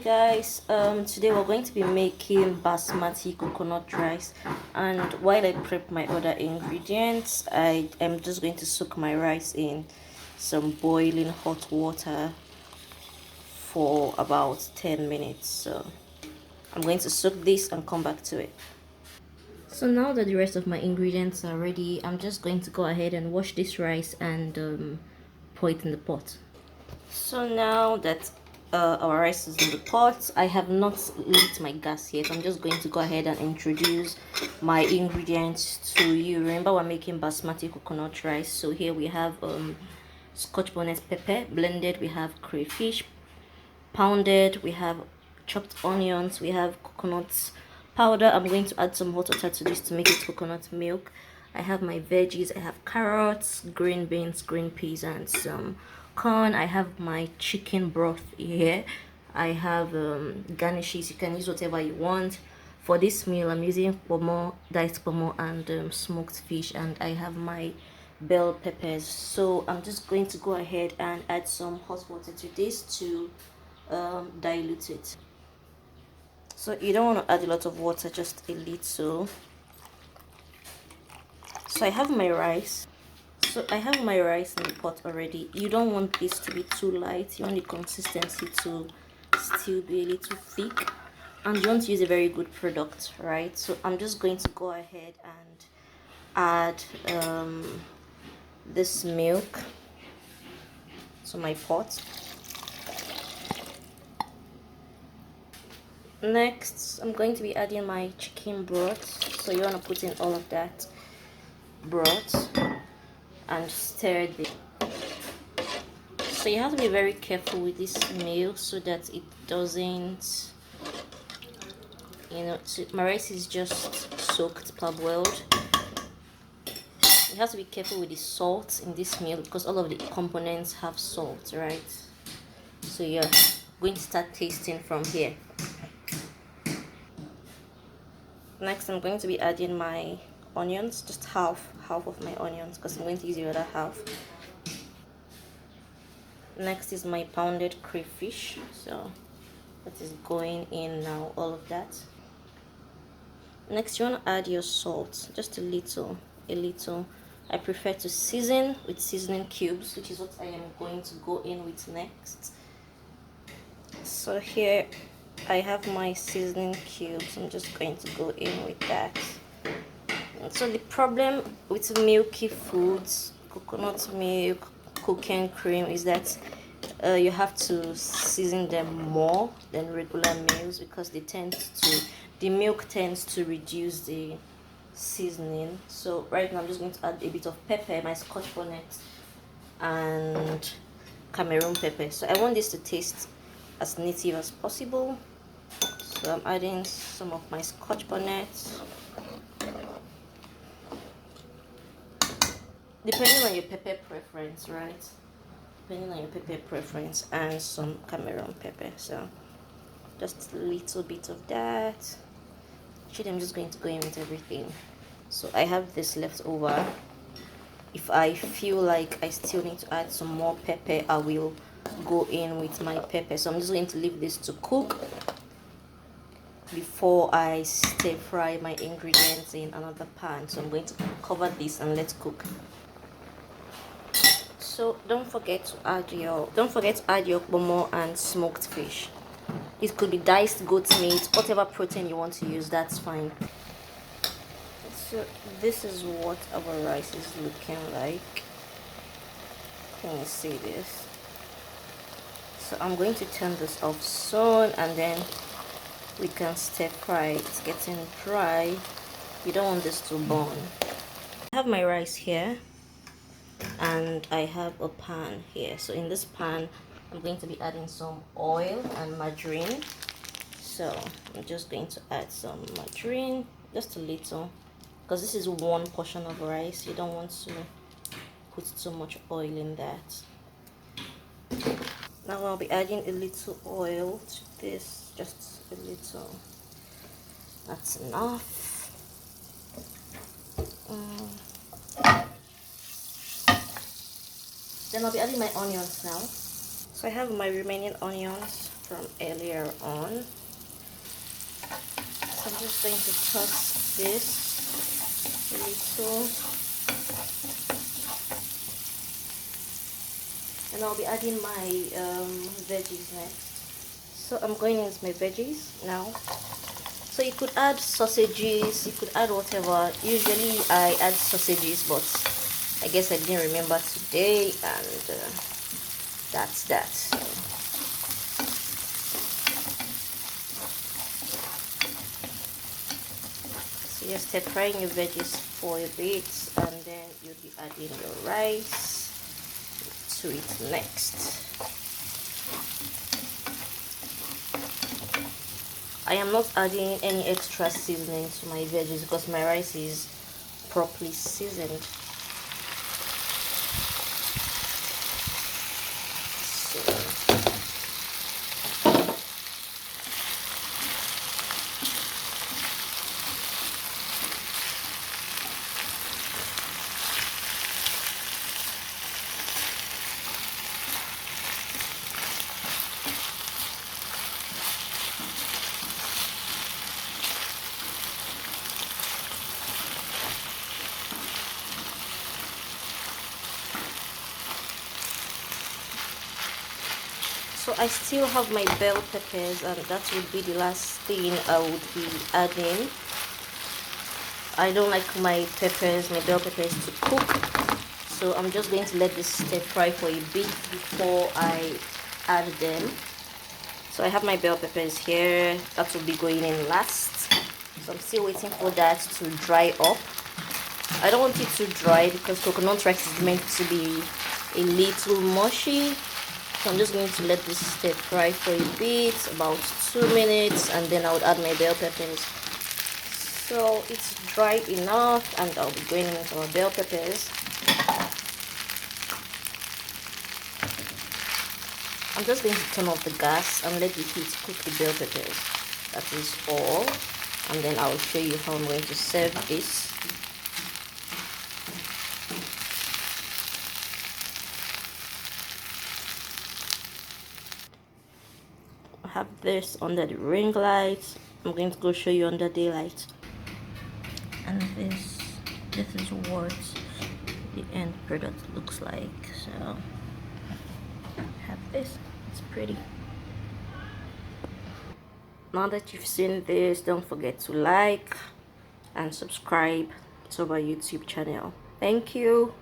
Guys, today we're going to be making basmati coconut rice, and while I prep my other ingredients, I am just going to soak my rice in some boiling hot water for about 10 minutes. So I'm going to soak this and come back to it. So now that the rest of my ingredients are ready, I'm just going to go ahead and wash this rice and pour it in the pot. So now that our rice is in the pot, I have not lit my gas yet. I'm just going to go ahead and introduce my ingredients to you. Remember, we're making basmati coconut rice. So here we have scotch bonnet pepper blended, we have crayfish pounded, we have chopped onions, we have coconut powder. I'm going to add some hot water to this to make it coconut milk. I have my veggies. I have carrots, green beans, green peas, and some corn. I have my chicken broth here. I have garnishes. You can use whatever you want. For this meal, I'm using ponmo, diced ponmo, and smoked fish, and I have my bell peppers. So I'm just going to go ahead and add some hot water to this to dilute it. So you don't want to add a lot of water, just a little. So I have my rice. So I have my rice in the pot already. You don't want this to be too light. You want the consistency to still be a little thick. And you want to use a very good product, right? So I'm just going to go ahead and add this milk to my pot. Next, I'm going to be adding my chicken broth. So you want to put in all of that broth and stir it. So you have to be very careful with this meal so that it doesn't, my rice is just soaked, parboiled. You have to be careful with the salt in this meal because all of the components have salt, right? So you're going to start tasting from here. Next, I'm going to be adding my onions, just half of my onions because I'm going to use the other half. Next is my pounded crayfish, so that is going in now, all of that. Next, you want to add your salt, just a little. I prefer to season with seasoning cubes, which is what I am going to go in with next. So here I have my seasoning cubes. I'm just going to go in with that. And so the problem with milky foods, coconut milk, cooking cream, is that you have to season them more than regular meals because the milk tends to reduce the seasoning. So right now I'm just going to add a bit of pepper, my scotch bonnet, and Cameroon pepper. So I want this to taste as native as possible. So I'm adding some of my scotch bonnet. Depending on your pepper preference, right? Depending on your pepper preference, and some Cameroon pepper. So just a little bit of that. Actually, I'm just going to go in with everything. So I have this left over. If I feel like I still need to add some more pepper, I will go in with my pepper. So I'm just going to leave this to cook before I stir fry my ingredients in another pan. So I'm going to cover this and let cook. So don't forget to add your ponmo and smoked fish. It could be diced goat meat, whatever protein you want to use, that's fine. So this is what our rice is looking like. Can you see this? So I'm going to turn this off soon and then we can stir fry. It's getting dry. You don't want this to burn. I have my rice here and I have a pan here. So in this pan I'm going to be adding some oil and margarine. So I'm just going to add some margarine, just a little, because this is one portion of rice. You don't want to put too much oil in that. Now I'll be adding a little oil to this, just a little. That's enough. Then I'll be adding my onions now. So I have my remaining onions. from earlier on. So I'm just going to toss this a little, and I'll be adding my veggies next. So I'm going into my veggies now. So you could add sausages, you could add whatever. Usually I add sausages, but I guess I didn't remember today, and that's that. So you're stir frying your veggies for a bit, and then you'll be adding your rice to it next. I am not adding any extra seasoning to my veggies because my rice is properly seasoned. So I still have my bell peppers, and that would be the last thing I would be adding. I don't like my bell peppers to cook, so I'm just going to let this stir fry for a bit before I add them. So I have my bell peppers here, that will be going in last. So I'm still waiting for that to dry up. I don't want it to dry because coconut rice is meant to be a little mushy. So I'm just going to let this stir fry for a bit, about 2 minutes, and then I would add my bell peppers. So it's dry enough, and I'll be going into our bell peppers. I'm just going to turn off the gas and let the heat cook the bell peppers. That is all. And then I'll show you how I'm going to serve this. I have this under the ring light. I'm going to go show you under daylight. And this is what the end product looks like. So I have this. It's pretty. Now that you've seen this, don't forget to like and subscribe to our YouTube channel. Thank you.